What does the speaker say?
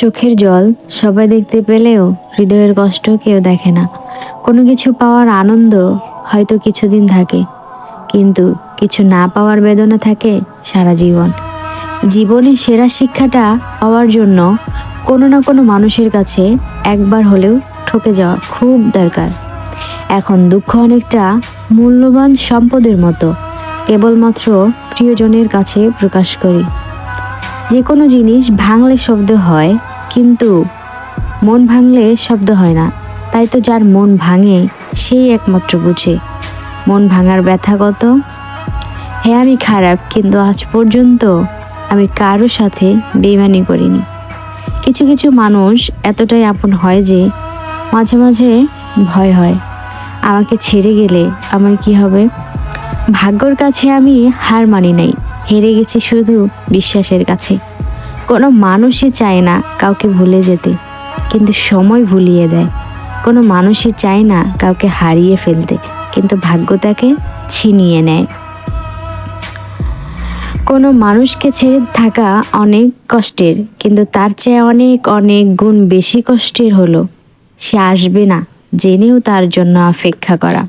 চোখের জল সবাই দেখতে পেলেও হৃদয়ের কষ্ট কেউ দেখে না। কোনো কিছু পাওয়ার আনন্দ হয়তো কিছুদিন থাকে, কিন্তু কিছু না পাওয়ার বেদনা থাকে সারা জীবন। জীবনের সেরা শিক্ষাটা পাওয়ার জন্য কোনো না কোনো মানুষের কাছে একবার হলেও ঠকে যাওয়া খুব দরকার। এখন দুঃখ অনেকটা মূল্যবান সম্পদের মতো, কেবলমাত্র প্রিয়জনের কাছে প্রকাশ করি। যে কোনো জিনিস ভাঙলে শব্দ হয়, কিন্তু মন ভাঙলে শব্দ হয় না। তাই তো যার মন ভাঙে সেই একমাত্র বুঝে মন ভাঙার ব্যথা কত। হ্যাঁ, আমি খারাপ, কিন্তু আজ পর্যন্ত আমি কারো সাথে বেইমানি করিনি। কিছু কিছু মানুষ এতটাই আপন হয় যে মাঝে মাঝে ভয় হয়, আমাকে ছেড়ে গেলে আমার কি হবে। ভাগ্যর কাছে আমি হার মানি নাই, হেরে গেছি শুধু বিশ্বাসের কাছে। কোনো মানুষই চায় না কাউকে ভুলে যেতে, কিন্তু সময় ভুলিয়ে দেয়। কোনো মানুষই চায় না কাউকে হারিয়ে ফেলতে, কিন্তু ভাগ্য তাকে ছিনিয়ে নেয়। কোনো মানুষকে ছেড়ে থাকা অনেক কষ্টের, কিন্তু তার চেয়ে অনেক অনেক গুণ বেশি কষ্টের হলো সে আসবে না জেনেও তার জন্য অপেক্ষা করা।